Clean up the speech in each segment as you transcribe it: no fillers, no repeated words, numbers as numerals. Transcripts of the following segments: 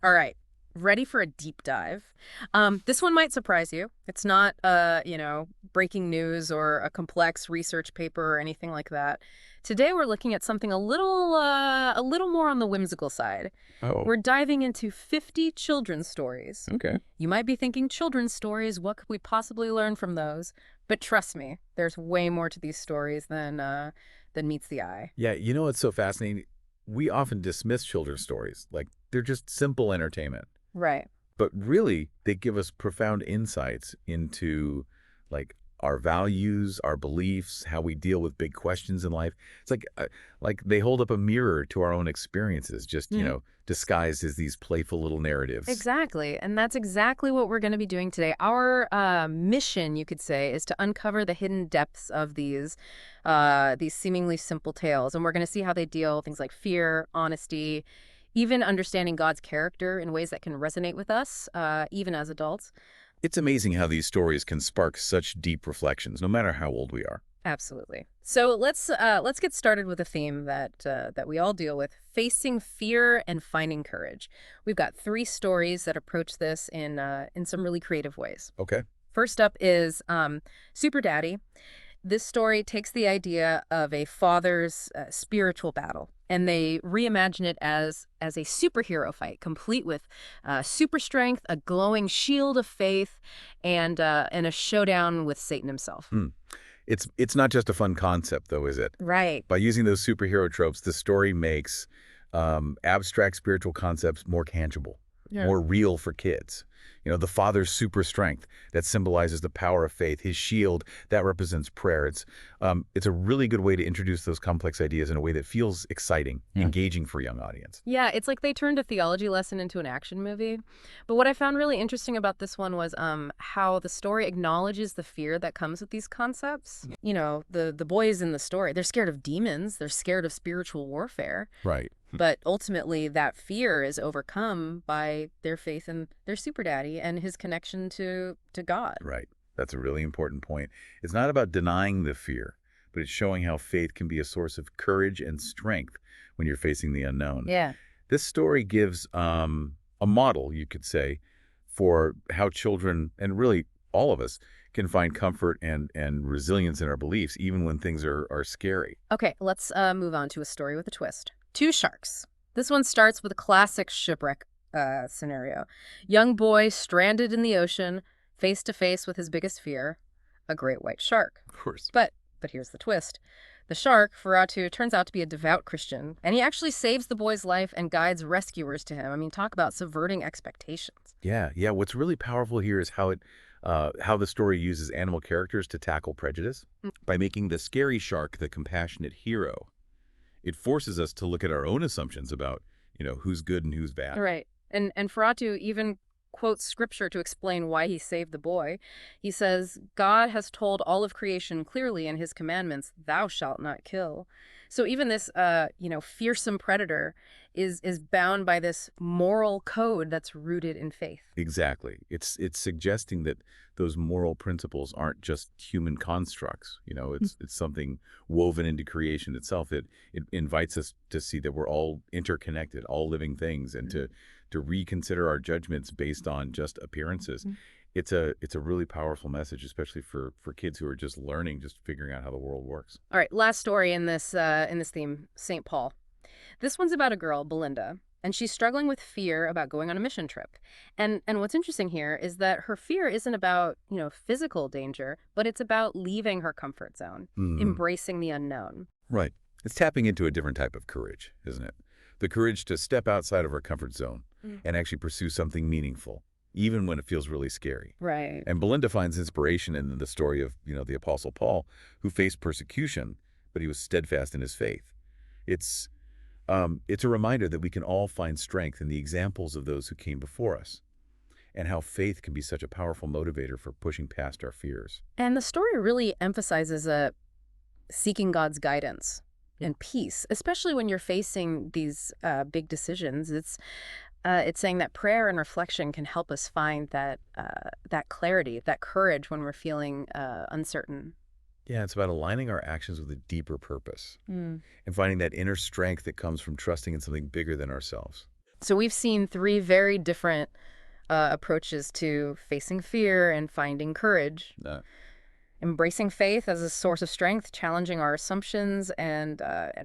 All right. Ready for a deep dive? This one might surprise you. It's not, breaking news or a complex research paper or anything like that. Today we're looking at something a little more on the whimsical side. Oh, We're diving into 50 children's stories. okay. You might be thinking children's stories, what could we possibly learn from those? But trust me, there's way more to these stories than meets the eye. Yeah, you know what's so fascinating? We often dismiss children's stories like they're just simple entertainment. Right. But really, they give us profound insights into like our values, our beliefs, how we deal with big questions in life. It's like they hold up a mirror to our own experiences, just, disguised as these playful little narratives. Exactly. And that's exactly what we're going to be doing today. Our mission, you could say, is to uncover the hidden depths of these seemingly simple tales. And we're going to see how they deal with things like fear, honesty, even understanding God's character in ways that can resonate with us, even as adults. It's amazing how these stories can spark such deep reflections, no matter how old we are. Absolutely. So let's get started with a theme that we all deal with: facing fear and finding courage. We've got three stories that approach this in some really creative ways. Okay. First up is Super Daddy. This story takes the idea of a father's spiritual battle, and they reimagine it as a superhero fight, complete with super strength, a glowing shield of faith, and a showdown with Satan himself. Hmm. It's not just a fun concept, though, is it? Right. By using those superhero tropes, the story makes abstract spiritual concepts more tangible, Yeah. more real for kids. The father's super strength that symbolizes the power of faith, his shield that represents prayer. It's a really good way to introduce those complex ideas in a way that feels exciting, engaging for a young audience. Yeah, it's like they turned a theology lesson into an action movie. But what I found really interesting about this one was how the story acknowledges the fear that comes with these concepts. The boys in the story, they're scared of demons, they're scared of spiritual warfare. Right. But ultimately, that fear is overcome by their faith in their super daddy and his connection to God. Right. That's a really important point. It's not about denying the fear, but it's showing how faith can be a source of courage and strength when you're facing the unknown. Yeah. This story gives a model, you could say, for how children, and really all of us, can find comfort and resilience in our beliefs, even when things are scary. Okay, let's move on to a story with a twist. Two sharks. This one starts with a classic shipwreck scenario. Young boy stranded in the ocean, face to face with his biggest fear, a great white shark. Of course. But here's the twist. The shark, Feratu, turns out to be a devout Christian, and he actually saves the boy's life and guides rescuers to him. I mean, talk about subverting expectations. Yeah, yeah. What's really powerful here is how the story uses animal characters to tackle prejudice. By making the scary shark the compassionate hero, it forces us to look at our own assumptions about, who's good and who's bad. Right. And Feratu even quotes scripture to explain why he saved the boy. He says, God has told all of creation clearly in his commandments, thou shalt not kill. So even this fearsome predator is bound by this moral code that's rooted in faith. Exactly. It's suggesting that those moral principles aren't just human constructs. It's something woven into creation itself. It invites us to see that we're all interconnected, all living things, and to reconsider our judgments based on just appearances. Mhm. It's a really powerful message, especially for kids who are just learning, just figuring out how the world works. All right, last story in this theme, St. Paul. This one's about a girl, Belinda, and she's struggling with fear about going on a mission trip. And what's interesting here is that her fear isn't about, physical danger, but it's about leaving her comfort zone, Mhm. embracing the unknown. Right. It's tapping into a different type of courage, isn't it? The courage to step outside of our comfort zone Mm. and actually pursue something meaningful, even when it feels really scary. Right. And Belinda finds inspiration in the story of, the Apostle Paul, who faced persecution, but he was steadfast in his faith. It's it's a reminder that we can all find strength in the examples of those who came before us, and how faith can be such a powerful motivator for pushing past our fears. And the story really emphasizes seeking God's guidance and peace, especially when you're facing these big decisions. It's saying that prayer and reflection can help us find that clarity, that courage when we're feeling uncertain. Yeah, it's about aligning our actions with a deeper purpose Mm. and finding that inner strength that comes from trusting in something bigger than ourselves. So we've seen three very different approaches to facing fear and finding courage. Uh, Embracing faith as a source of strength, challenging our assumptions and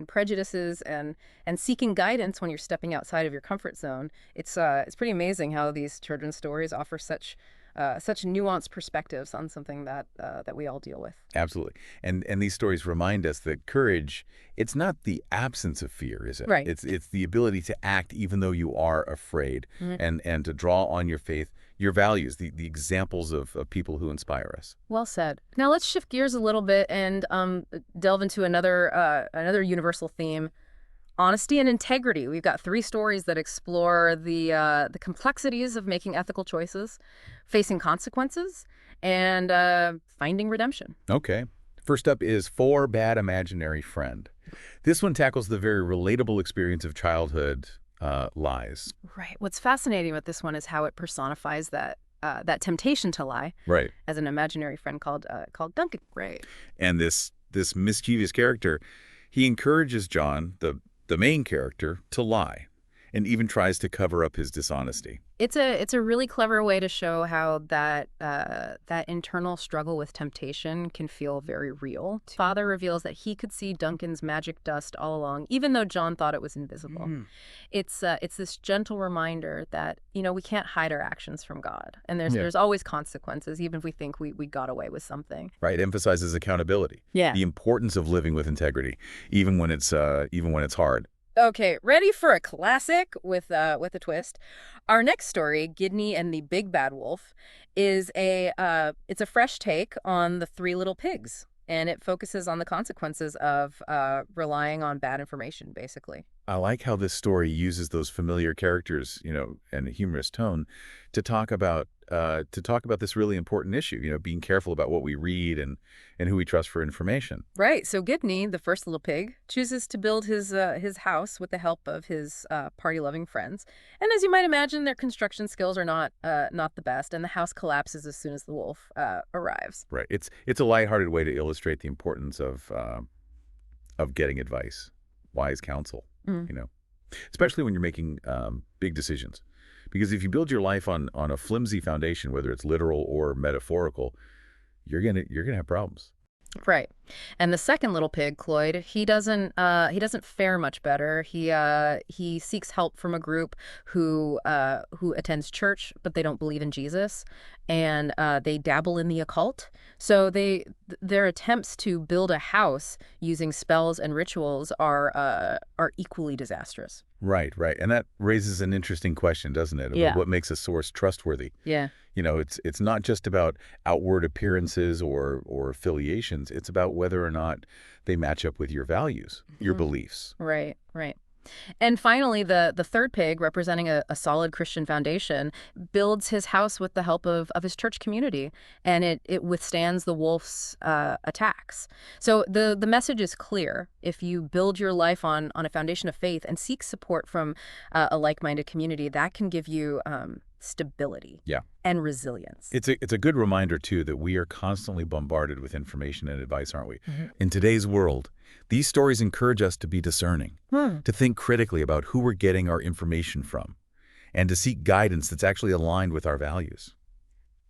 prejudices, and seeking guidance when you're stepping outside of your comfort zone. It's pretty amazing how these children's stories offer such nuanced perspectives on something that we all deal with. Absolutely. And these stories remind us that courage, it's not the absence of fear, is it? Right. It's the ability to act even though you are afraid, Mhm. and to draw on your faith, your values, the examples of people who inspire us. Well said. Now let's shift gears a little bit and delve into another universal theme: honesty and integrity. We've got three stories that explore the complexities of making ethical choices, facing consequences, and finding redemption. Okay. First up is For Bad Imaginary Friend. This one tackles the very relatable experience of childhood lies. Right. What's fascinating with this one is how it personifies that temptation to lie, Right. as an imaginary friend called Duncan. Right. And this mischievous character, he encourages John, the main character, to lie, and even tries to cover up his dishonesty. It's a really clever way to show how that internal struggle with temptation can feel very real. Father reveals that he could see Duncan's magic dust all along, even though John thought it was invisible. Mhm. It's this gentle reminder that we can't hide our actions from God, and there's Yeah. there's always consequences, even if we think we got away with something. Right? Emphasizes accountability, Yeah. the importance of living with integrity, even when it's hard. Okay, ready for a classic with a twist. Our next story, Gidney and the Big Bad Wolf, is it's a fresh take on the Three Little Pigs, and it focuses on the consequences of relying on bad information, basically. I like how this story uses those familiar characters, and a humorous tone to talk about this really important issue, being careful about what we read and who we trust for information. Right. So Gidney, the first little pig, chooses to build his house with the help of his party-loving friends. And as you might imagine, their construction skills are not the best, and the house collapses as soon as the wolf arrives. Right. It's a lighthearted way to illustrate the importance of getting advice, wise counsel, Mm. especially when you're making big decisions. Because if you build your life on a flimsy foundation, whether it's literal or metaphorical, you're gonna have problems. Right. And the second little pig, Cloyd, he doesn't fare much better. He seeks help from a group who attends church, but they don't believe in Jesus, and they dabble in the occult. So their attempts to build a house using spells and rituals are equally disastrous. Right, right. And that raises an interesting question, doesn't it? About Yeah. what makes a source trustworthy. Yeah. It's not just about outward appearances or affiliations. It's about whether or not they match up with your values, your Mhm. beliefs. Right. Right. And finally, the third pig, representing a solid Christian foundation, builds his house with the help of his church community, and it withstands the wolf's attacks. So the message is clear. If you build your life on a foundation of faith and seek support from a like-minded community, that can give you stability Yeah. and resilience. It's a good reminder, too, that we are constantly bombarded with information and advice, aren't we? Mhm. In today's world, these stories encourage us to be discerning, to think critically about who we're getting our information from, and to seek guidance that's actually aligned with our values.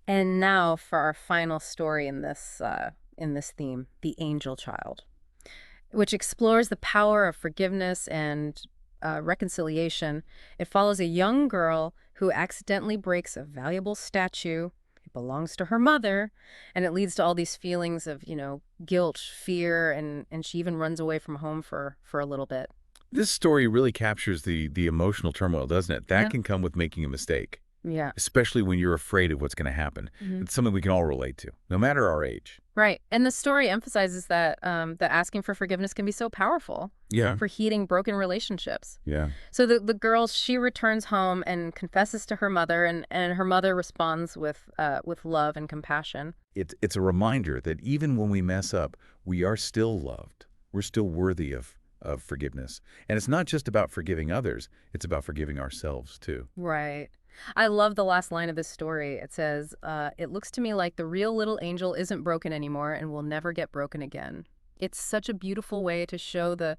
And now for our final story in this theme, The Angel Child, which explores the power of forgiveness and reconciliation. It follows a young girl who accidentally breaks a valuable statue. It belongs to her mother, and it leads to all these feelings of, guilt, fear, and she even runs away from home for a little bit. This story really captures the emotional turmoil, doesn't it? That Yeah. can come with making a mistake, Yeah. especially when you're afraid of what's going to happen. Mhm. It's something we can all relate to, no matter our age. Right. And the story emphasizes that asking for forgiveness can be so powerful Yeah. for healing broken relationships. Yeah. So the girl, she returns home and confesses to her mother, and her mother responds with love and compassion. It's a reminder that even when we mess up, we are still loved. We're still worthy of forgiveness. And it's not just about forgiving others, it's about forgiving ourselves, too. Right. I love the last line of this story. It says, "It looks to me like the real little angel isn't broken anymore and will never get broken again." It's such a beautiful way to show the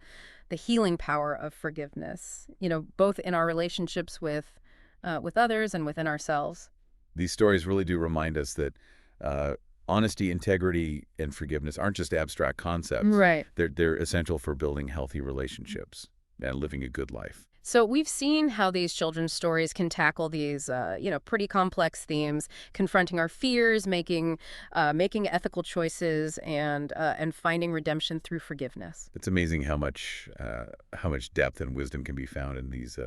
healing power of forgiveness, both in our relationships with others and within ourselves. These stories really do remind us that uh, honesty, integrity, and forgiveness aren't just abstract concepts. Right. They're essential for building healthy relationships and living a good life. So we've seen how these children's stories can tackle these, pretty complex themes, confronting our fears, making ethical choices, and finding redemption through forgiveness. It's amazing how much depth and wisdom can be found in these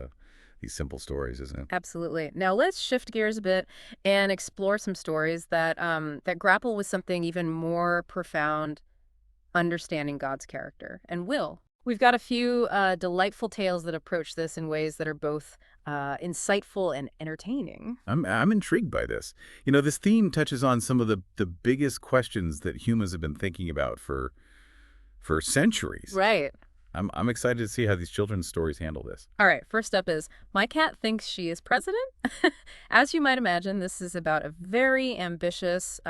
simple stories, isn't it? Absolutely. Now let's shift gears a bit and explore some stories that grapple with something even more profound: understanding God's character and will. We've got a few delightful tales that approach this in ways that are both insightful and entertaining. I'm intrigued by this. This theme touches on some of the biggest questions that humans have been thinking about for centuries. Right. I'm excited to see how these children's stories handle this. All right, first up is My Cat Thinks She is President. As you might imagine, this is about a very ambitious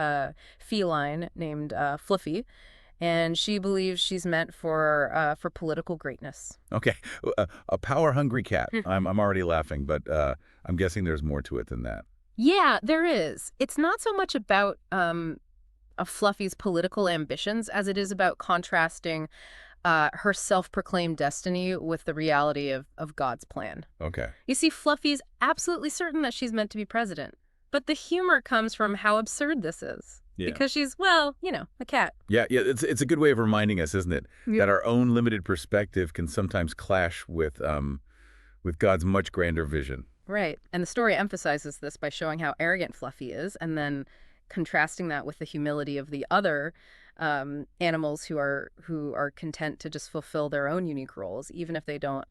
feline named Fluffy, and she believes she's meant for political greatness. Okay, a power-hungry cat. Hmm. I'm already laughing, but I'm guessing there's more to it than that. Yeah, there is. It's not so much about a Fluffy's political ambitions as it is about contrasting her self-proclaimed destiny with the reality of God's plan. Okay. You see, Fluffy's absolutely certain that she's meant to be president, but the humor comes from how absurd this is. Yeah. Because she's, well, a cat. Yeah, yeah. It's a good way of reminding us, isn't it, Yeah. that our own limited perspective can sometimes clash with God's much grander vision. Right. And the story emphasizes this by showing how arrogant Fluffy is and then contrasting that with the humility of the other animals who are content to just fulfill their own unique roles, even if they don't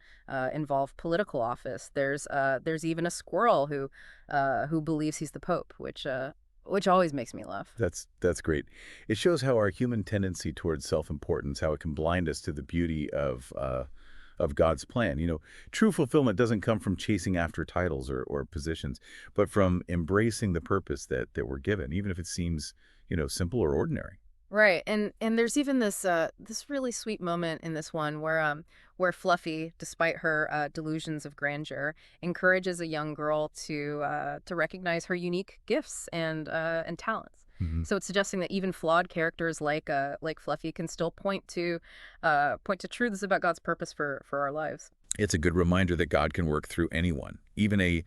involve political office. There's even a squirrel who believes he's the Pope, which always makes me laugh. That's great. It shows how our human tendency towards self-importance, how it can blind us to the beauty of God's plan. True fulfillment doesn't come from chasing after titles or positions, but from embracing the purpose that we're given, even if it seems, simple or ordinary. Right, and there's even this really sweet moment in this one where Fluffy, despite her delusions of grandeur, encourages a young girl to recognize her unique gifts and talents. Hmm. So it's suggesting that even flawed characters like Fluffy can still point to truths about God's purpose for our lives. It's a good reminder that God can work through anyone, even a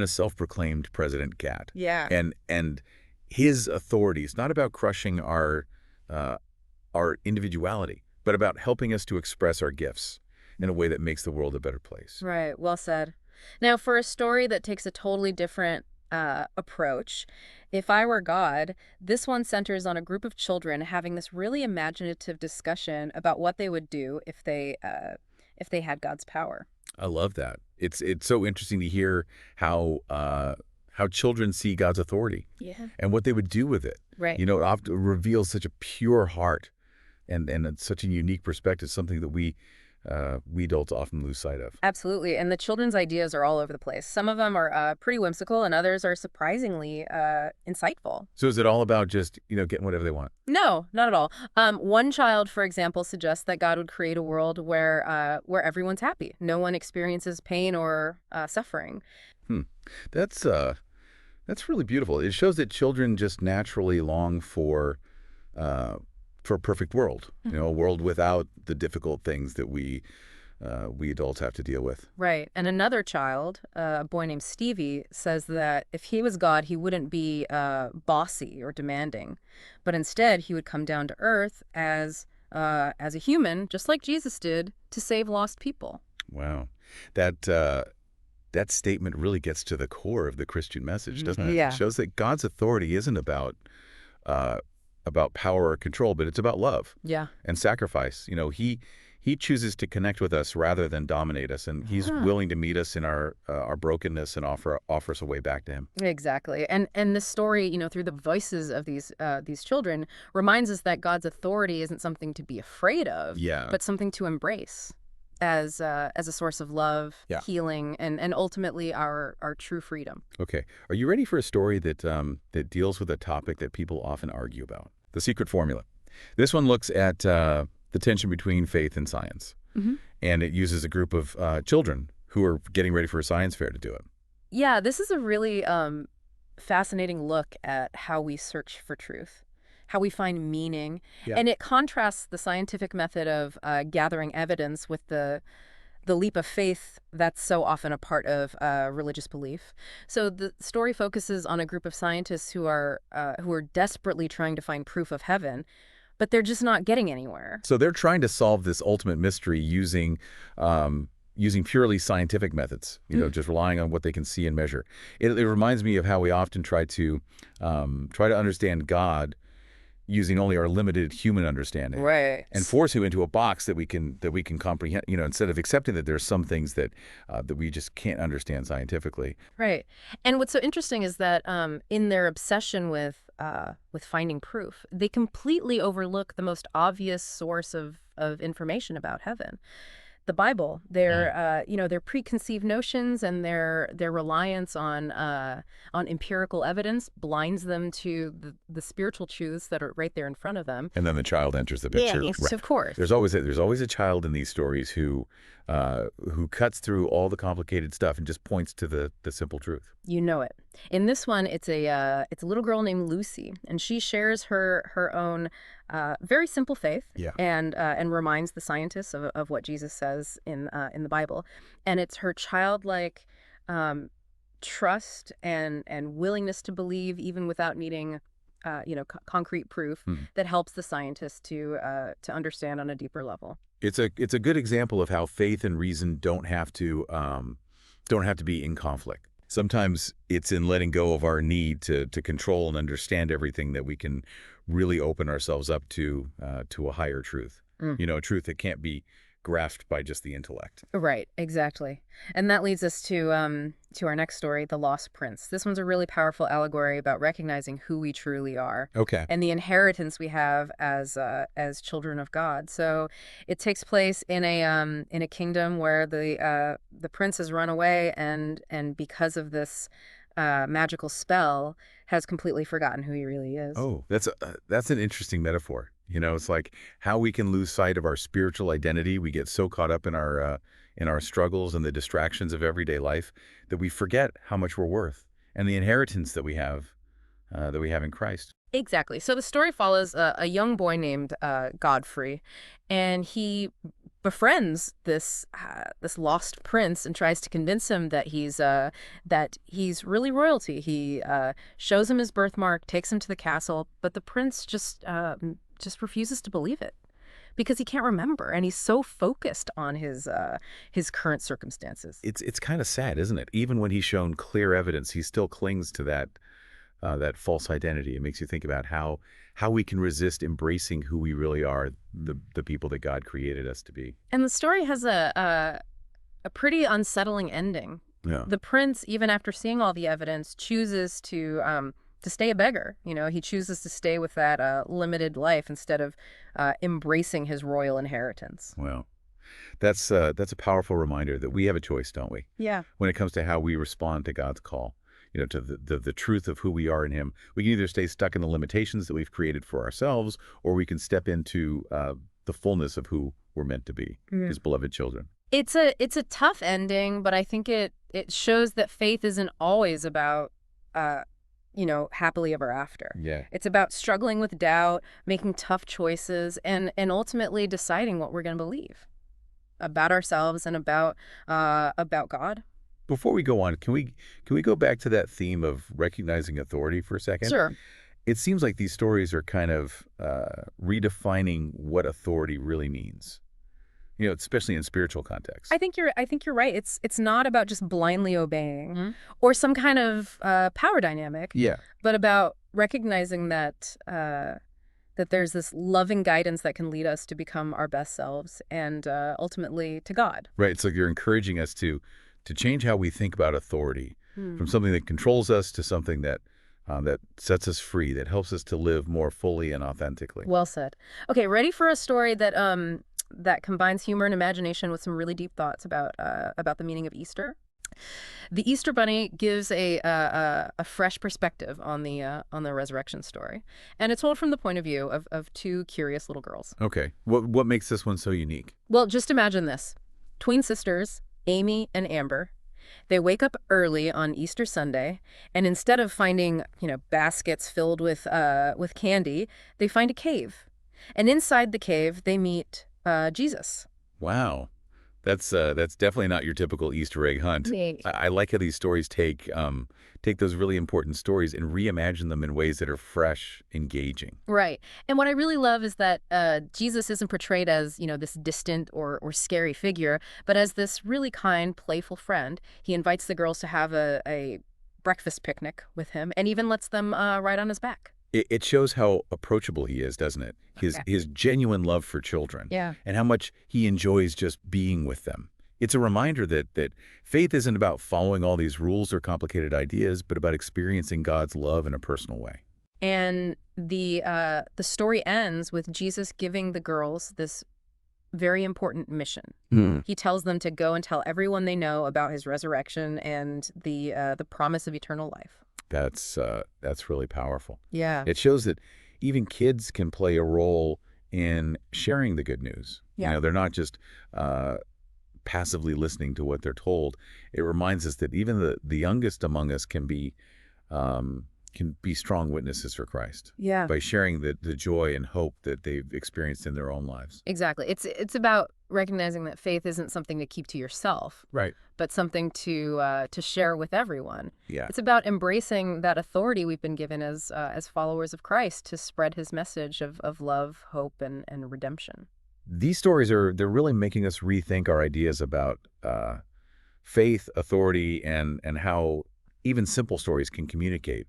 self-proclaimed president cat. Yeah. And his authority is not about crushing our individuality, but about helping us to express our gifts in a way that makes the world a better place. Right, well said. Now, for a story that takes a totally different approach, If I Were God, this one centers on a group of children having this really imaginative discussion about what they would do if they had God's power. I love that. It's so interesting to hear how children see God's authority Yeah. and what they would do with it. Right. It often reveals such a pure heart and it's such a unique perspective, something that we adults often lose sight of. Absolutely. And the children's ideas are all over the place. Some of them are pretty whimsical, and others are surprisingly insightful. So is it all about just, getting whatever they want? No, not at all. One child, for example, suggests that God would create a world where everyone's happy. No one experiences pain or suffering. Hmm. That's really beautiful. It shows that children just naturally long for a perfect world, a world without the difficult things that we adults have to deal with. Right. And another child, a boy named Stevie, says that if he was God, he wouldn't be bossy or demanding, but instead he would come down to earth as a human, just like Jesus did, to save lost people. Wow. That statement really gets to the core of the Christian message, doesn't it? Yeah. It shows that God's authority isn't about power or control, but it's about love Yeah. and sacrifice. He chooses to connect with us rather than dominate us, and he's Huh. willing to meet us in our brokenness and offer us a way back to him. Exactly. And this story, through the voices of these children, reminds us that God's authority isn't something to be afraid of, Yeah. but something to embrace as a source of love, Yeah. healing, and ultimately our true freedom. Okay. Are you ready for a story that deals with a topic that people often argue about? The secret formula. This one looks at the tension between faith and science, Hmm. and it uses a group of children who are getting ready for a science fair to do it. Yeah, this is a really fascinating look at how we search for truth, how we find meaning, Yeah. and it contrasts the scientific method of gathering evidence with the leap of faith that's so often a part of religious belief. So the story focuses on a group of scientists who are desperately trying to find proof of heaven, but they're just not getting anywhere. So they're trying to solve this ultimate mystery using purely scientific methods, just relying on what they can see and measure. It reminds me of how we often try to understand God using only our limited human understanding, Right. and force him into a box that we can comprehend. Instead of accepting that there's some things that we just can't understand scientifically. Right. And what's so interesting is that in their obsession with finding proof, they completely overlook the most obvious source of information about heaven. The Bible, their preconceived notions and their reliance on empirical evidence blinds them to the spiritual truths that are right there in front of them. And then the child enters the picture. Yes, Right. of course. There's always a child in these stories who cuts through all the complicated stuff and just points to the simple truth. You know it. In this one, it's a little girl named Lucy, and she shares her own very simple faith, Yeah. and reminds the scientists of what Jesus says in the Bible, and it's her childlike trust and willingness to believe even without needing concrete proof that helps the scientists to understand on a deeper level. It's a good example of how faith and reason don't have to be in conflict. Sometimes it's in letting go of our need to control and understand everything that we can really open ourselves up to a higher truth. A truth that can't be grasped by just the intellect. Right, exactly. And that leads us to our next story, The Lost Prince. This one's a really powerful allegory about recognizing who we truly are Okay. and the inheritance we have as children of God. So it takes place in a kingdom where the prince has run away and because of this magical spell has completely forgotten who he really is. Oh, that's an interesting metaphor. It's like how we can lose sight of our spiritual identity. We get so caught up in our struggles and the distractions of everyday life that we forget how much we're worth and the inheritance that we have in Christ. Exactly. So the story follows a young boy named Godfrey, and he befriends this lost prince and tries to convince him that he's really royalty. He shows him his birthmark, takes him to the castle, but the prince just refuses to believe it because he can't remember, and he's so focused on his current circumstances. It's kind of sad, isn't it? Even when he's shown clear evidence, he still clings to that false identity. It makes you think about how we can resist embracing who we really are, the people that God created us to be. And the story has a pretty unsettling ending. Yeah. The prince, even after seeing all the evidence, chooses to stay a beggar. He chooses to stay with that limited life instead of embracing his royal inheritance. Well, that's a powerful reminder that we have a choice, don't we? Yeah. When it comes to how we respond to God's call, to the truth of who we are in him. We can either stay stuck in the limitations that we've created for ourselves, or we can step into the fullness of who we're meant to be, his beloved children. It's a tough ending, but I think it shows that faith isn't always about happily ever after. Yeah. It's about struggling with doubt, making tough choices, and ultimately deciding what we're going to believe about ourselves and about God. Before we go on, can we go back to that theme of recognizing authority for a second? Sure. It seems like these stories are kind of redefining what authority really means. Especially in spiritual context. I think you're right. It's not about just blindly obeying or some kind of power dynamic. Yeah. But about recognizing that there's this loving guidance that can lead us to become our best selves and ultimately to God. Right. It's like you're encouraging us to change how we think about authority from something that controls us to something that sets us free, that helps us to live more fully and authentically. Well said. Okay, ready for a story that combines humor and imagination with some really deep thoughts about the meaning of Easter? The Easter Bunny gives a fresh perspective on the resurrection story, and it's told from the point of view of two curious little girls. Okay. What makes this one so unique? Well, just imagine this: twin sisters, Amy and Amber. They wake up early on Easter Sunday, and instead of finding baskets filled with candy, they find a cave, and inside the cave they meet Jesus. Wow. That's definitely not your typical Easter egg hunt. Neat. I like how these stories take those really important stories and reimagine them in ways that are fresh, engaging. Right. And what I really love is that Jesus isn't portrayed as, this distant or scary figure, but as this really kind, playful friend. He invites the girls to have a breakfast picnic with him and even lets them ride on his back. It shows how approachable he is, doesn't it? His genuine love for children. Yeah. And how much he enjoys just being with them. It's a reminder that faith isn't about following all these rules or complicated ideas, but about experiencing God's love in a personal way. And the story ends with Jesus giving the girls this very important mission. He tells them to go and tell everyone they know about his resurrection and the promise of eternal life. That's really powerful. Yeah. It shows that even kids can play a role in sharing the good news. Yeah. They're not just passively listening to what they're told. It reminds us that even the youngest among us can be strong witnesses for Christ. Yeah. By sharing the joy and hope that they've experienced in their own lives. Exactly. It's about recognizing that faith isn't something to keep to yourself, Right. but something to share with everyone. Yeah. It's about embracing that authority we've been given as followers of Christ to spread his message of love, hope, and redemption. These stories they're really making us rethink our ideas about faith, authority, and how even simple stories can communicate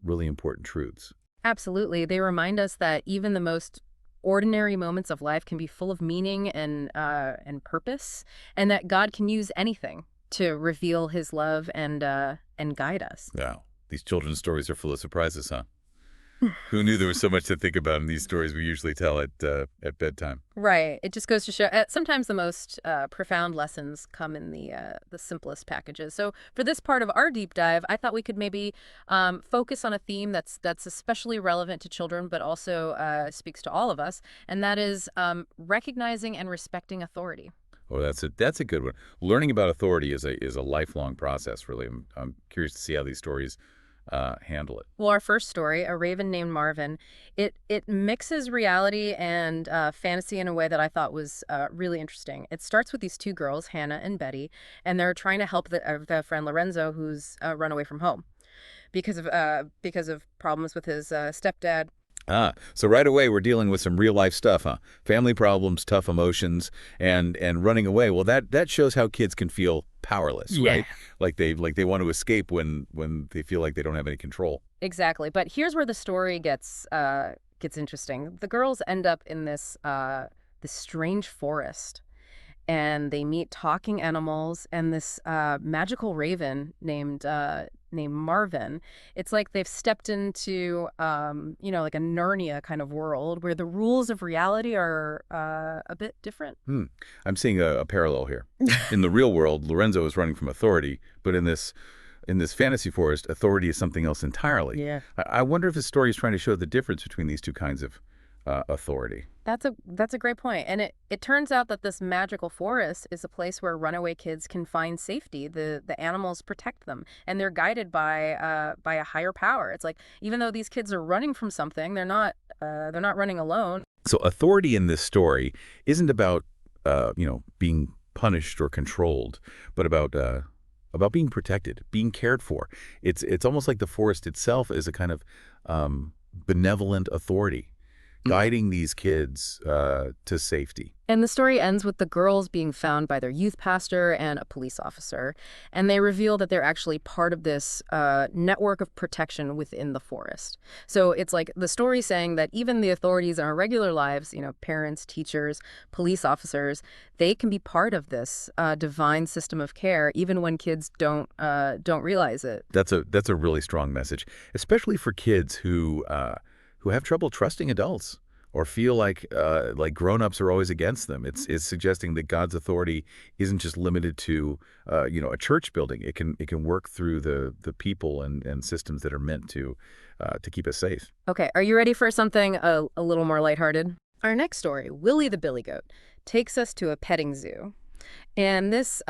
really important truths. Absolutely. They remind us that even the most ordinary moments of life can be full of meaning and purpose, and that God can use anything to reveal his love and guide us. Wow. These children's stories are full of surprises, huh? Who knew there was so much to think about in these stories we usually tell at bedtime? Right. It just goes to show sometimes the most profound lessons come in the simplest packages. So for this part of our deep dive, I thought we could maybe focus on a theme that's especially relevant to children, but also speaks to all of us, and that is recognizing and respecting authority. Oh, that's a good one. Learning about authority is a lifelong process, really. I'm curious to see how these stories handle it. Well, our first story, A Raven Named Marvin, it mixes reality and fantasy in a way that I thought was really interesting. It starts with these two girls, Hannah and Betty, and they're trying to help their friend Lorenzo, who's run away from home because of problems with his stepdad. So right away we're dealing with some real life stuff, huh? Family problems, tough emotions, and running away. Well, that shows how kids can feel powerless, right? Like they want to escape when they feel like they don't have any control. Exactly. But here's where the story gets interesting. The girls end up in this strange forest, and they meet talking animals and this magical raven named Marvin. It's like they've stepped into like a Narnia kind of world where the rules of reality are a bit different. I'm seeing a parallel here. In the real world, Lorenzo is running from authority, but in this fantasy forest, authority is something else entirely. Yeah. I wonder if the story is trying to show the difference between these two kinds of authority. That's a great point. And it turns out that this magical forest is a place where runaway kids can find safety. The animals protect them, and they're guided by a higher power. It's like even though these kids are running from something, they're not running alone. So authority in this story isn't about being punished or controlled, but about being protected, being cared for. It's almost like the forest itself is a kind of benevolent authority, guiding these kids to safety. And the story ends with the girls being found by their youth pastor and a police officer, and they reveal that they're actually part of this network of protection within the forest. So it's like the story saying that even the authorities in our regular lives, parents, teachers, police officers, they can be part of this divine system of care, even when kids don't realize it. That's a really strong message, especially for kids who have trouble trusting adults or feel like grown-ups are always against them. It's suggesting that God's authority isn't just limited to a church building. It can work through the people and systems that are meant to keep us safe. Okay, are you ready for something a little more lighthearted? Our next story, Willie the Billy Goat, takes us to a petting zoo. And this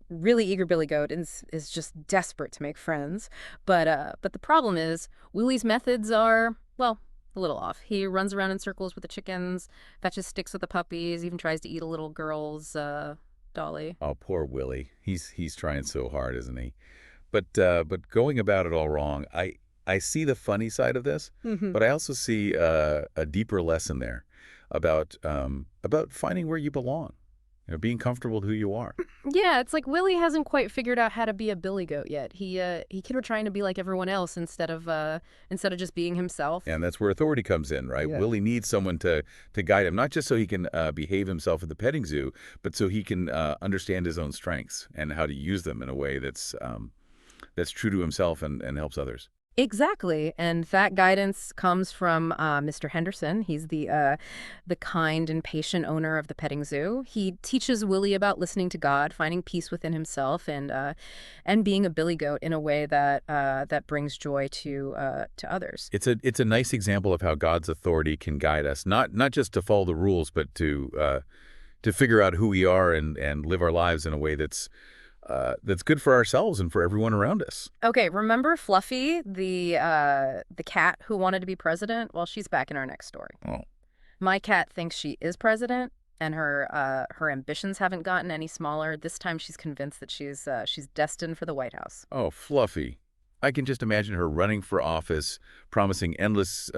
really eager billy goat is just desperate to make friends, but the problem is Willie's methods are, well, a little off. He runs around in circles with the chickens, fetches sticks with the puppies, even tries to eat a little girl's dolly. Oh, poor Willie. He's trying so hard, isn't he? But going about it all wrong. I see the funny side of this, Hmm. but I also see a deeper lesson there about finding where you belong, being comfortable with who you are. Yeah, it's like Willie hasn't quite figured out how to be a billy goat yet. He kept trying to be like everyone else instead of just being himself. And that's where authority comes in, right? Yeah. Willie needs someone to guide him, not just so he can behave himself at the petting zoo, but so he can understand his own strengths and how to use them in a way that's true to himself and helps others. Exactly, and that guidance comes from Mr. Henderson. He's the kind and patient owner of the petting zoo. He teaches Willie about listening to God, finding peace within himself, and being a billy goat in a way that brings joy to others. It's a nice example of how God's authority can guide us, not just to follow the rules, but to figure out who we are and live our lives in a way that's good for ourselves and for everyone around us. Okay, remember Fluffy, the cat who wanted to be president? Well, she's back in our next story. Oh, My cat thinks she is president, and her ambitions haven't gotten any smaller. This time, she's convinced that she's destined for the White House. oh, Fluffy. I can just imagine her running for office, promising endless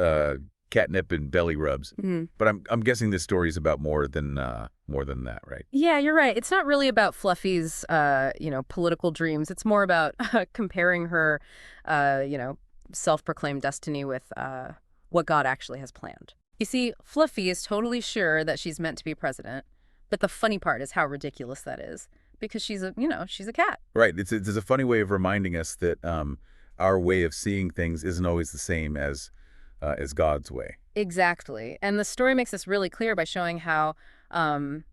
catnip and belly rubs. Mhm. But I'm guessing this story is about more than that, right? Yeah, you're right. It's not really about Fluffy's political dreams. It's more about comparing her self-proclaimed destiny with what God actually has planned. You see, Fluffy is totally sure that she's meant to be president, but the funny part is how ridiculous that is because she's a cat. Right. It's a funny way of reminding us that our way of seeing things isn't always the same as God's way. Exactly. And the story makes this really clear by showing um,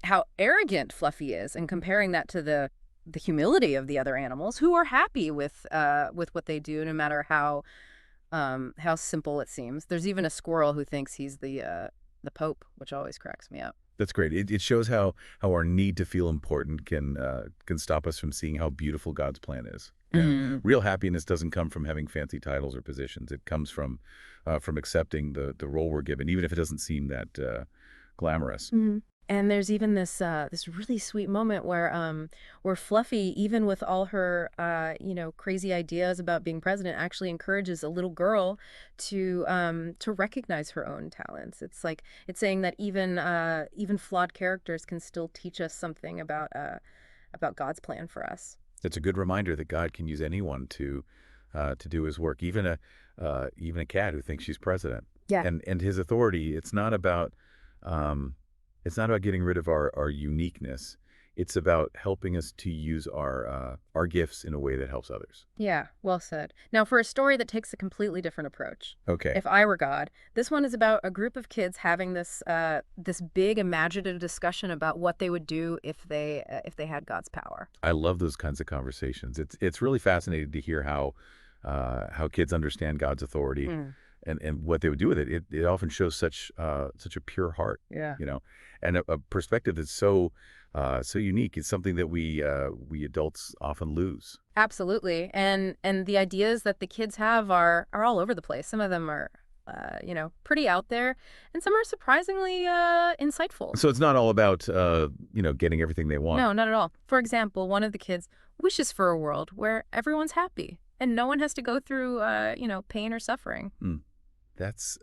how arrogant Fluffy is and comparing that to the humility of the other animals who are happy with what they do, no matter how simple it seems. There's even a squirrel who thinks he's the Pope, which always cracks me up. That's great. It shows how our need to feel important can stop us from seeing how beautiful God's plan is. Yeah. Mhm. Real happiness doesn't come from having fancy titles or positions. It comes from accepting the role we're given, even if it doesn't seem that glamorous. Mhm. And there's even this really sweet moment where Fluffy, even with all her crazy ideas about being president, actually encourages a little girl to recognize her own talents. It's saying that even flawed characters can still teach us something about God's plan for us. It's a good reminder that God can use anyone to do His work, even a cat who thinks she's president. Yeah. And His authority. Um, It's not about getting rid of our uniqueness. It's about helping us to use our gifts in a way that helps others. Yeah, well said. Now, for a story that takes a completely different approach. Okay. If I were God, this one is about a group of kids having this big imaginative discussion about what they would do if they had God's power. I love those kinds of conversations. It's really fascinating to hear how kids understand God's authority Mm. and what they would do with it. It often shows such a pure heart, Yeah. and a perspective that's so unique. It's something that we adults often lose. Absolutely. And the ideas that the kids have are all over the place. Some of them are pretty out there, and some are surprisingly insightful. So it's not all about getting everything they want. No, not at all. For example, one of the kids wishes for a world where everyone's happy and no one has to go through pain or suffering. That's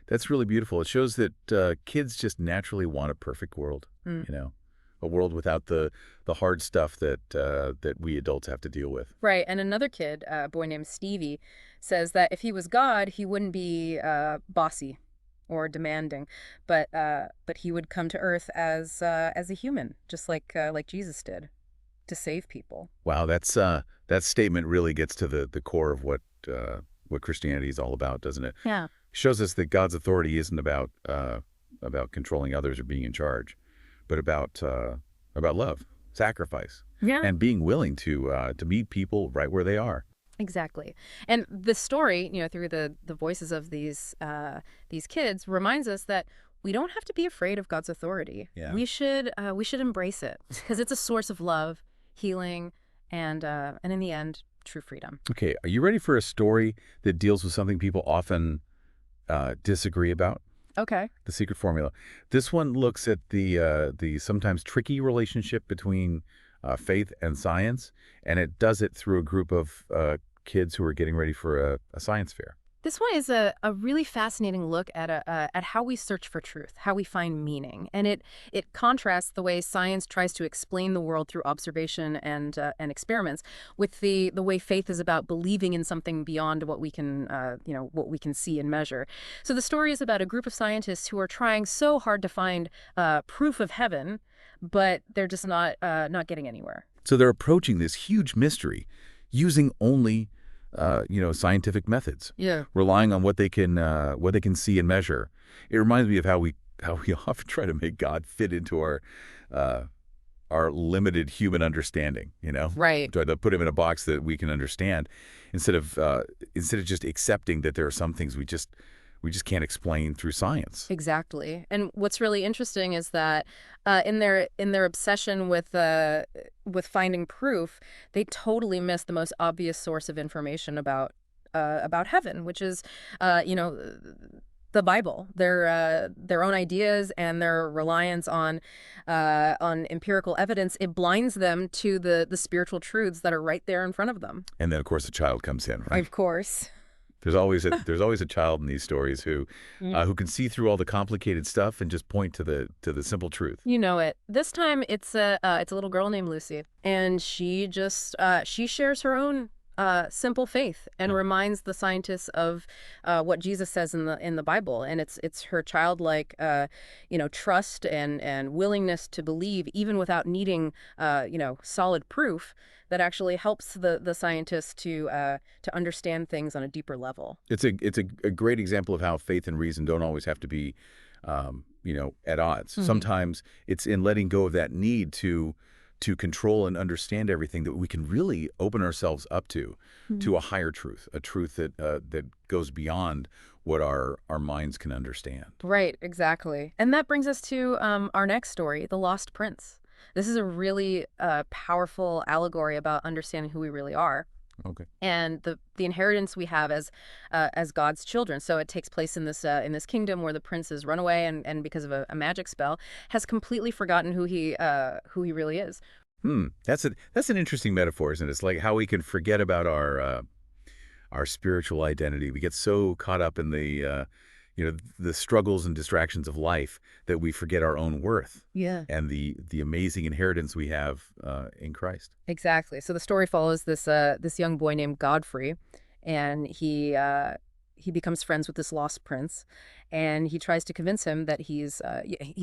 that's really beautiful. It shows that kids just naturally want a perfect world. Mm. A world without the hard stuff that we adults have to deal with. Right. And another kid, a boy named Stevie, says that if he was God, he wouldn't be bossy or demanding, but he would come to Earth as a human, just like Jesus did, to save people. Wow, that statement really gets to the core of what Christianity is all about, doesn't it? Yeah. Shows us that God's authority isn't about controlling others or being in charge, but about love, sacrifice, Yeah. and being willing to meet people right where they are. Exactly. And the story, through the voices of these kids reminds us that we don't have to be afraid of God's authority. Yeah. We should embrace it because it's a source of love, healing, and in the end, true freedom. Okay, are you ready for a story that deals with something people often disagree about? Okay. The secret formula. This one looks at the sometimes tricky relationship between faith and science, and it does it through a group of kids who are getting ready for a science fair. This one is a really fascinating look at how we search for truth, how we find meaning, and it contrasts the way science tries to explain the world through observation and experiments with the way faith is about believing in something beyond what we can what we can see and measure. So the story is about a group of scientists who are trying so hard to find proof of heaven, but they're just not getting anywhere. So they're approaching this huge mystery using only scientific methods, Yeah. relying on what they can see and measure. It reminds me of how we often try to make God fit into uh, our limited human understanding. Right. Try to put him in a box that we can understand, instead of just accepting that there are some things we just can't explain through science. Exactly. And what's really interesting is that in their obsession with finding proof, they totally miss the most obvious source of information about heaven, which is the Bible. Their own ideas and their reliance on empirical evidence, it blinds them to the spiritual truths that are right there in front of them. And then, of course, a child comes in, right? Of course. There's always a child in these stories who can see through all the complicated stuff and just point to the simple truth. You know it. This time it's a little girl named Lucy, and she shares her own simple faith and reminds the scientists of what Jesus says in the Bible, and it's her childlike trust and willingness to believe even without needing solid proof that actually helps the scientists to understand things on a deeper level. It's a great example of how faith and reason don't always have to be at odds. Sometimes it's in letting go of that need to control and understand everything that we can really open ourselves up to a higher truth, a truth that goes beyond what our minds can understand. Right, exactly. And that brings us to our next story, The Lost Prince. This is a really powerful allegory about understanding who we really are Okay. and the inheritance we have as God's children. So it takes place in this kingdom where the prince has run away and because of a magic spell has completely forgotten who he really is. That's an interesting metaphor, isn't it? It's like how we can forget about our spiritual identity. We get so caught up in the struggles and distractions of life that we forget our own worth Yeah. and the amazing inheritance we have in Christ. Exactly. So the story follows this young boy named Godfrey, and he becomes friends with this lost prince, and he tries to convince him that he's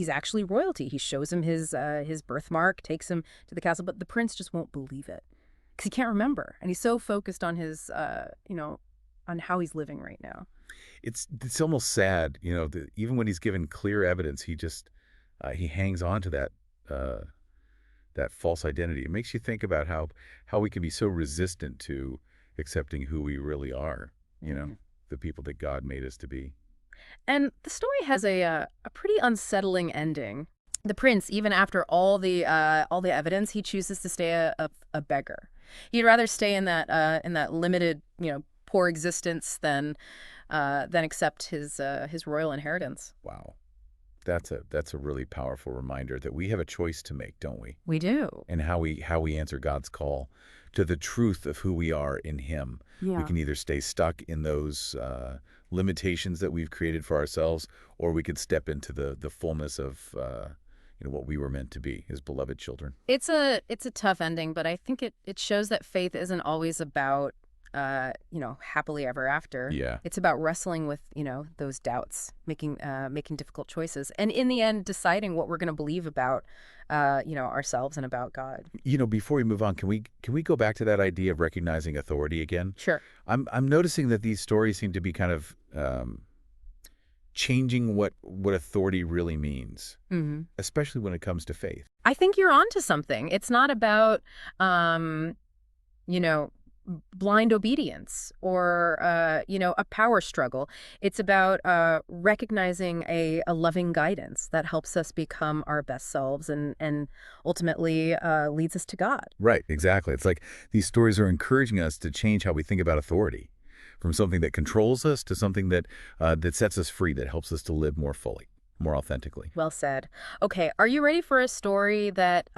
actually royalty. He shows him his birthmark, takes him to the castle, but the prince just won't believe it because he can't remember, and he's so focused on his on how he's living right now. It's almost sad, even when he's given clear evidence, he hangs on to that false identity. It makes you think about how we can be so resistant to accepting who we really are, Mhm. the people that God made us to be. And the story has a pretty unsettling ending. The prince, even after all the evidence, he chooses to stay a beggar. He'd rather stay in that limited, poor existence than accept his royal inheritance. Wow. That's a really powerful reminder that we have a choice to make, don't we? We do. And how we answer God's call to the truth of who we are in him. We Yeah. can either stay stuck in those limitations that we've created for ourselves, or we could step into the fullness of what we were meant to be as beloved children. It's a tough ending, but I think it shows that faith isn't always about happily ever after. Yeah. It's about wrestling with, those doubts, making difficult choices, and in the end, deciding what we're going to believe about, ourselves and about God. Before we move on, can we go back to that idea of recognizing authority again? Sure. I'm noticing that these stories seem to be kind of changing what authority really means, Hmm. especially when it comes to faith. I think you're onto something. It's not about, um, you know, blind obedience or, a power struggle. It's about recognizing a loving guidance that helps us become our best selves and ultimately leads us to God. Right, exactly. It's like these stories are encouraging us to change how we think about authority, from something that controls us to something that sets us free, that helps us to live more fully, more authentically. Well said. Okay, are you ready for a story that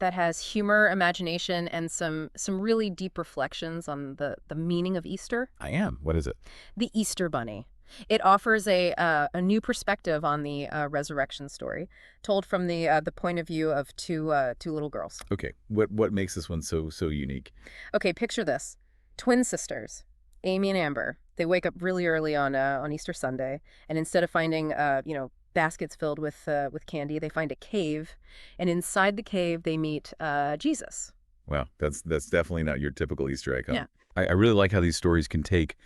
has humor, imagination, and some really deep reflections on the meaning of Easter? I am. What is it? The Easter Bunny. It offers a new perspective on the resurrection story, told from the point of view of two little girls. Okay. What makes this one so unique? Okay, picture this: twin sisters, Amy and Amber. They wake up really early on Easter Sunday, and instead of finding baskets filled with candy, they find a cave, and inside the cave they meet Jesus. Wow, that's definitely not your typical Easter egg Yeah. hunt. I really like how these stories can take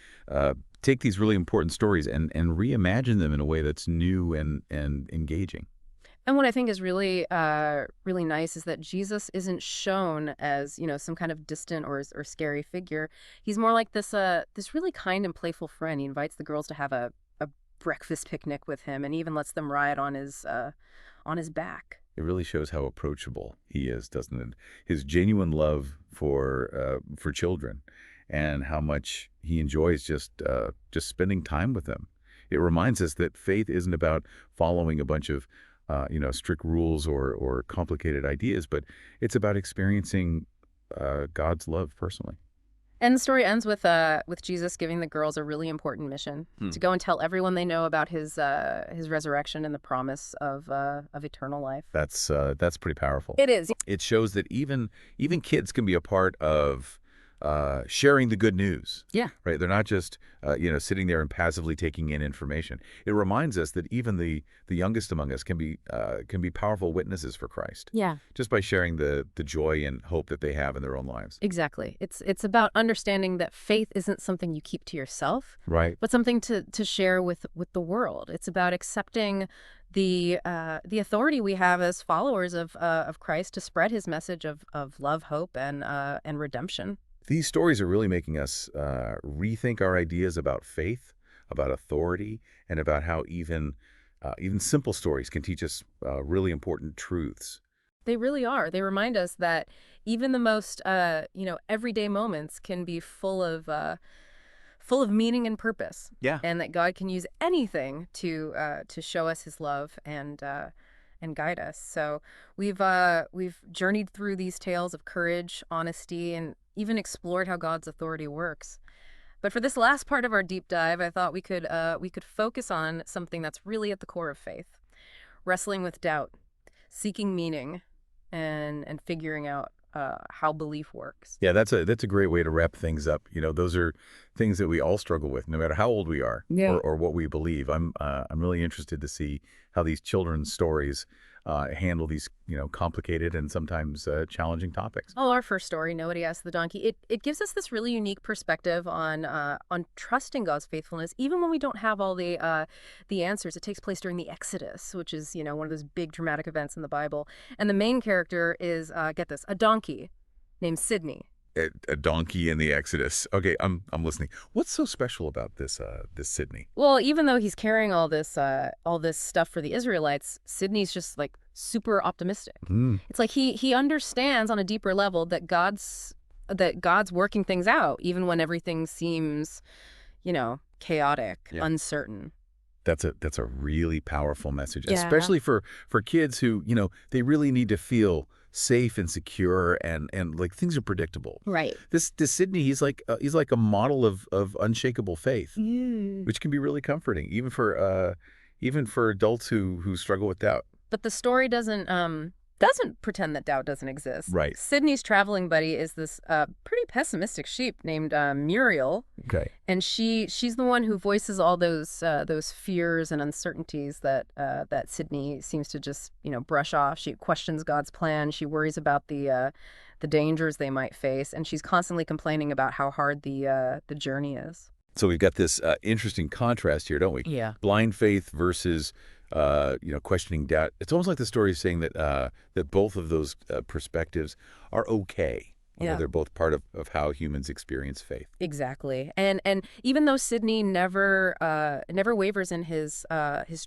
these really important stories and reimagine them in a way that's new and engaging. And what I think is really nice is that Jesus isn't shown as, some kind of distant or scary figure. He's more like this really kind and playful friend. He invites the girls to have a breakfast picnic with him and even lets them ride on his back. It really shows how approachable he is, doesn't it? His genuine love for children, and how much he enjoys just spending time with them. It reminds us that faith isn't about following a bunch of strict rules or complicated ideas, but it's about experiencing God's love personally. And the story ends with Jesus giving the girls a really important mission Hmm. to go and tell everyone they know about his resurrection and the promise of eternal life. That's pretty powerful. It is. It shows that even kids can be a part of sharing the good news. Yeah. Right? They're not just sitting there and passively taking in information. It reminds us that even the youngest among us can be powerful witnesses for Christ, Yeah. just by sharing the joy and hope that they have in their own lives. Exactly. It's about understanding that faith isn't something you keep to yourself, Right. but something to share with the world. It's about accepting the authority we have as followers of Christ to spread his message of love, hope, and redemption. These stories are really making us rethink our ideas about faith, about authority, and about how even simple stories can teach us really important truths. They really are. They remind us that even the most everyday moments can be full of meaning and purpose, Yeah. and that God can use anything to show us His love and guide us. So we've journeyed through these tales of courage, honesty, and even explored how God's authority works. But for this last part of our deep dive, I thought we could focus on something that's really at the core of faith: wrestling with doubt, seeking meaning, and figuring out how belief works. Yeah, that's a great way to wrap things up. Those are things that we all struggle with, no matter how old we are Yeah. or what we believe. I'm really interested to see how these children's stories handle these complicated and sometimes challenging topics. Oh, our first story, Nobody Asked the Donkey. It gives us this really unique perspective on trusting God's faithfulness, even when we don't have all the answers. It takes place during the Exodus, which is one of those big dramatic events in the Bible. And the main character is get this, a donkey named Sydney. A donkey in the Exodus. Okay, I'm listening. What's so special about this Sydney? Well, even though he's carrying all this stuff for the Israelites, Sydney's just like super optimistic. Hmm. It's like he understands on a deeper level that God's working things out, even when everything seems, chaotic, Yeah. uncertain. That's a really powerful message, Yeah. especially for kids who, they really need to feel safe and secure and like things are predictable. Right. This Sydney, he's like a model of unshakable faith, Mm. which can be really comforting, even for adults who struggle with doubt. But the story doesn't pretend that doubt doesn't exist. Right. Sydney's traveling buddy is this pretty pessimistic sheep named Muriel. Okay. And she's the one who voices all those fears and uncertainties that Sydney seems to just brush off. She questions God's plan. She worries about the dangers they might face, and she's constantly complaining about how hard the journey is. So we've got this interesting contrast here, don't we? Yeah. Blind faith versus, questioning doubt. It's almost like the story is saying that that both of those perspectives are okay. Yeah. They're both part of how humans experience faith. Exactly. And even though Sidney never wavers in his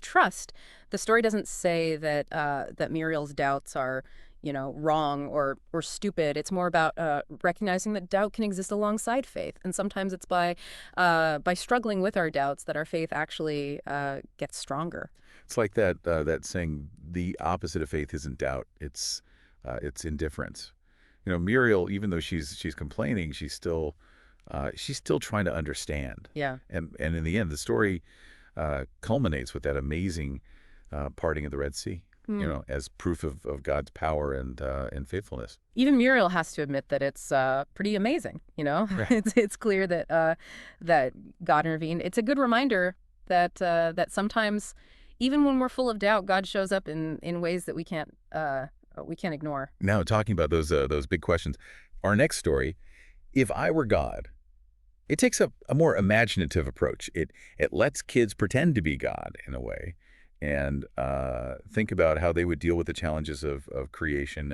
trust, the story doesn't say that Muriel's doubts are, wrong or stupid. It's more about recognizing that doubt can exist alongside faith, and sometimes it's by struggling with our doubts that our faith actually gets stronger. It's like that saying, the opposite of faith isn't doubt. It's indifference. Muriel, even though she's complaining, she's still trying to understand. Yeah. And in the end, the story culminates with that amazing parting of the Red Sea. As proof of God's power and faithfulness. Even Muriel has to admit that it's pretty amazing. Right. It's clear that God intervened. It's a good reminder that sometimes, even when we're full of doubt, God shows up in ways that we can't ignore. Now, talking about those big questions, our next story, If I Were God, it takes a more imaginative approach. It lets kids pretend to be God in a way, and think about how they would deal with the challenges of creation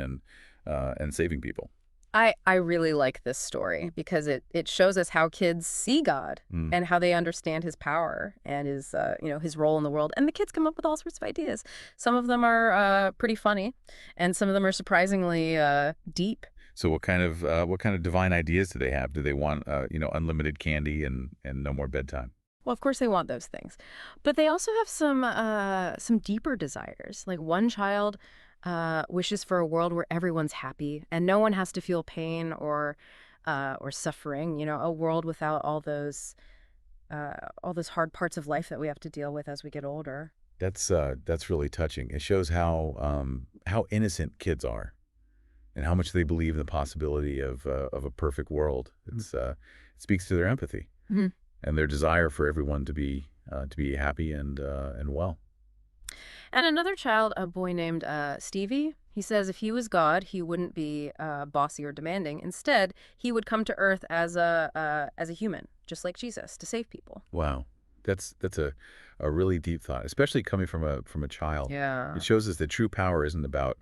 and saving people. I really like this story because it shows us how kids see God Mm. and how they understand his power and his role in the world. And the kids come up with all sorts of ideas. Some of them are pretty funny, and some of them are surprisingly deep. So what kind of divine ideas do they have? Do they want unlimited candy and no more bedtime? Well, of course they want those things, but they also have some deeper desires. Like one child wishes for a world where everyone's happy and no one has to feel pain or suffering. A world without all those hard parts of life that we have to deal with as we get older. That's really touching. It shows how innocent kids are and how much they believe in the possibility of a perfect world. It speaks to their empathy Mhm. and their desire for everyone to be happy and well. And another child, a boy named Stevie, he says if he was God, he wouldn't be bossy or demanding. Instead, he would come to Earth as a human, just like Jesus, to save people. Wow, that's a really deep thought, especially coming from a child. It Yeah. shows us that true power isn't about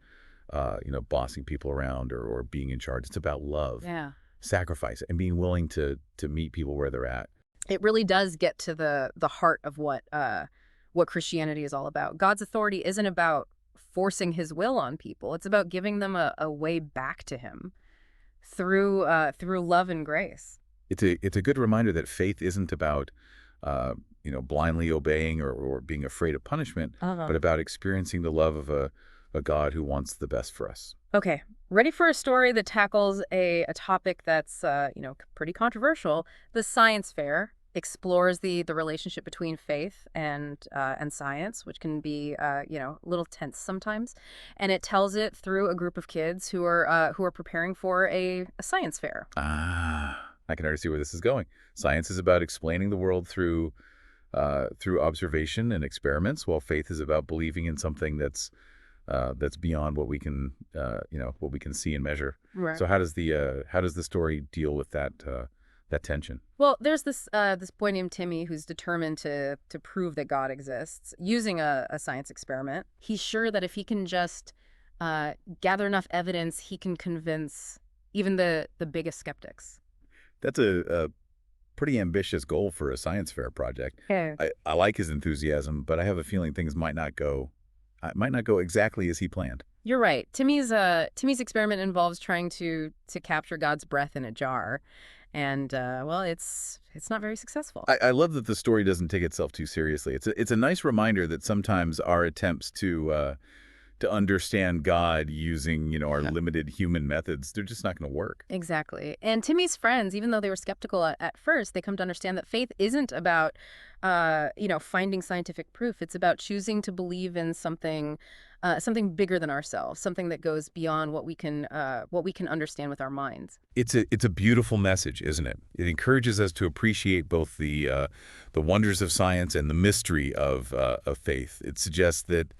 bossing people around or being in charge. It's about love, Yeah. sacrifice, and being willing to meet people where they're at. It really does get to the heart of what Christianity is all about. God's authority isn't about forcing his will on people. It's about giving them a way back to him through love and grace. It's a good reminder that faith isn't about blindly obeying or being afraid of punishment, Uh-huh. but about experiencing the love of a God who wants the best for us. Okay, ready for a story that tackles a topic that's pretty controversial. The science fair explores the relationship between faith and science, which can be a little tense sometimes, and it tells it through a group of kids who are preparing for a science fair. I can already see where this is going. Science is about explaining the world through observation and experiments, while faith is about believing in something that's beyond what we can see and measure. Right. So how does the story deal with that tension? Well, there's this boy named Timmy who's determined to prove that God exists using a science experiment. He's sure that if he can just gather enough evidence, he can convince even the biggest skeptics. That's a pretty ambitious goal for a science fair project. Yeah. I like his enthusiasm, but I have a feeling things might not go exactly as he planned. You're right. Timmy's experiment involves trying to capture God's breath in a jar, and well, it's not very successful. I love that the story doesn't take itself too seriously. It's a nice reminder that sometimes our attempts to understand God using our limited human methods, they're just not going to work. Exactly. And Timmy's friends, even though they were skeptical at first, they come to understand that faith isn't about, finding scientific proof. It's about choosing to believe in something bigger than ourselves, something that goes beyond what we can understand with our minds. It's a beautiful message, isn't it? It encourages us to appreciate both the wonders of science and the mystery of faith. It suggests that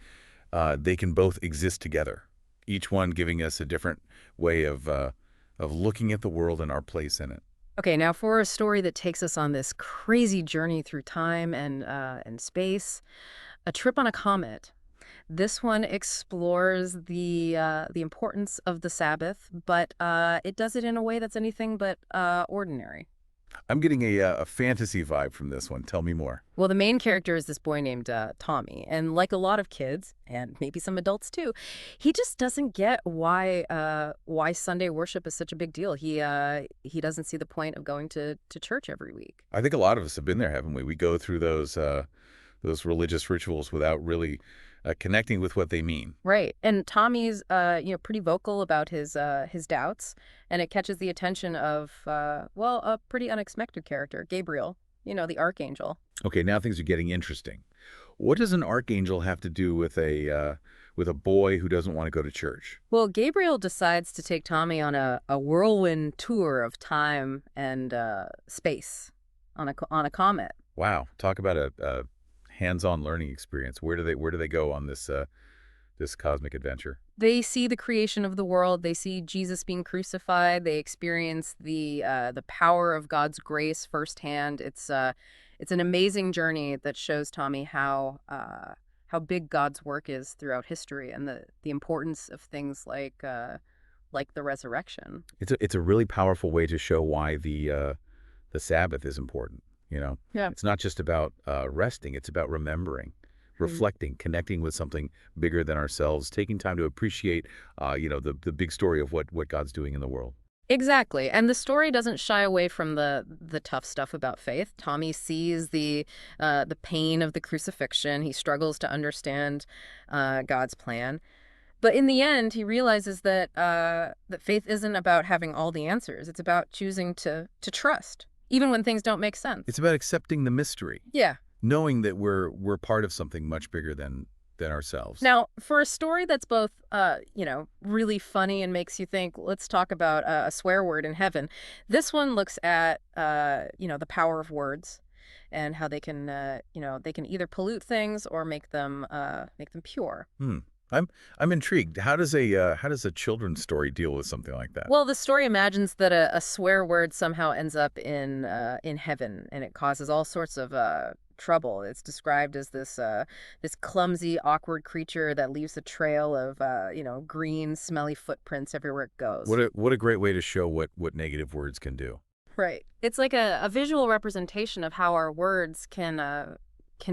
they can both exist together, each one giving us a different way of looking at the world and our place in it. Okay, now for a story that takes us on this crazy journey through time and space, A Trip on a Comet. This one explores the importance of the Sabbath, but it does it in a way that's anything but ordinary. I'm getting a fantasy vibe from this one. Tell me more. Well, the main character is this boy named Tommy, and like a lot of kids, and maybe some adults too, he just doesn't get why Sunday worship is such a big deal. He doesn't see the point of going to church every week. I think a lot of us have been there, haven't we? We go through those religious rituals without really connecting with what they mean. Right. And Tommy's pretty vocal about his doubts, and it catches the attention of a pretty unexpected character, Gabriel, the archangel. Okay, now things are getting interesting. What does an archangel have to do with a boy who doesn't want to go to church? Well, Gabriel decides to take Tommy on a whirlwind tour of time and space on a comet. Wow, talk about a hands-on learning experience. Where do they go on this cosmic adventure? They see the creation of the world. They see Jesus being crucified. They experience the power of God's grace firsthand. It's an amazing journey that shows Tommy how big God's work is throughout history and the importance of things like the resurrection. It's a really powerful way to show why the Sabbath is important. Yeah. It's not just about resting; it's about remembering, reflecting, connecting with something bigger than ourselves, taking time to appreciate, the big story of what God's doing in the world. Exactly. And the story doesn't shy away from the tough stuff about faith. Tommy sees the pain of the crucifixion. He struggles to understand God's plan. But in the end, he realizes that faith isn't about having all the answers. It's about choosing to trust, even when things don't make sense. It's about accepting the mystery, Yeah. knowing that we're part of something much bigger than ourselves. Now, for a story that's both, really funny and makes you think, let's talk about a swear word in heaven. This one looks at, the power of words and how they can either pollute things or make them pure. Hmm. I'm intrigued. How does a children's story deal with something like that? Well, the story imagines that a swear word somehow ends up in heaven, and it causes all sorts of trouble. It's described as this clumsy, awkward creature that leaves a trail of green, smelly footprints everywhere it goes. What a great way to show what negative words can do. Right. It's like a visual representation of how our words can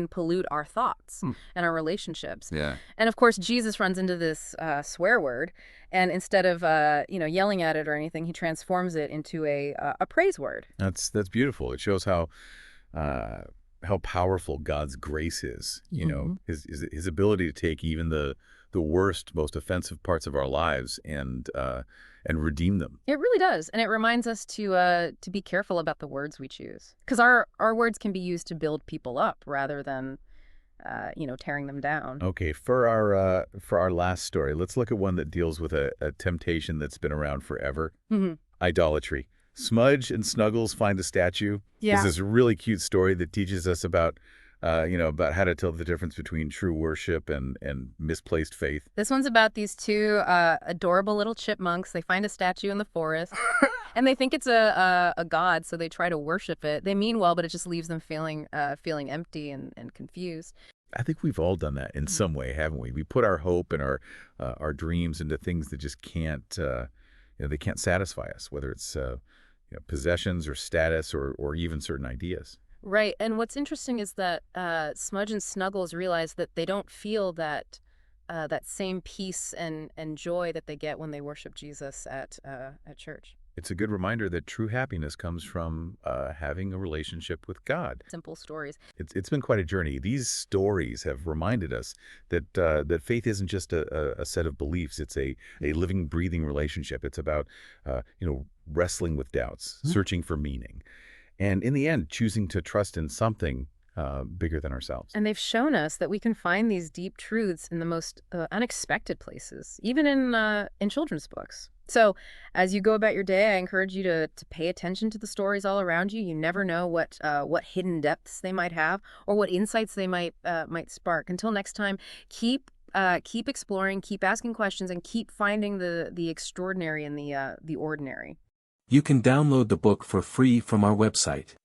pollute our thoughts and our relationships. Yeah. And of course, Jesus runs into this swear word, and instead of yelling at it or anything, he transforms it into a praise word. That's beautiful. It shows how powerful God's grace is. His ability to take even the worst, most offensive parts of our lives and redeem them. It really does, and it reminds us to be careful about the words we choose, because our words can be used to build people up rather than tearing them down. Okay, for our last story, let's look at one that deals with a temptation that's been around forever. Hmm. Idolatry. Smudge and Snuggles find a statue. Yeah. This is a really cute story that teaches us about how to tell the difference between true worship and misplaced faith. This one's about these two adorable little chipmunks. They find a statue in the forest, and they think it's a god, so they try to worship it. They mean well, but it just leaves them feeling empty and confused. I think we've all done that in some way, haven't we? We put our hope and our dreams into things that just can't they can't satisfy us, whether it's possessions or status or even certain ideas. Right. And what's interesting is that Smudge and Snuggles realize that they don't feel that same peace and joy that they get when they worship Jesus at church. It's a good reminder that true happiness comes from having a relationship with God. Simple stories. It's been quite a journey. These stories have reminded us that faith isn't just a set of beliefs. It's a living, breathing relationship. It's about wrestling with doubts, searching for meaning, and in the end, choosing to trust in something bigger than ourselves. And they've shown us that we can find these deep truths in the most unexpected places, even in children's books. So as you go about your day, I encourage you to pay attention to the stories all around you. You never know what hidden depths they might have or what insights they might spark. Until next time, keep exploring, keep asking questions, and keep finding the extraordinary in the ordinary. You can download the book for free from our website.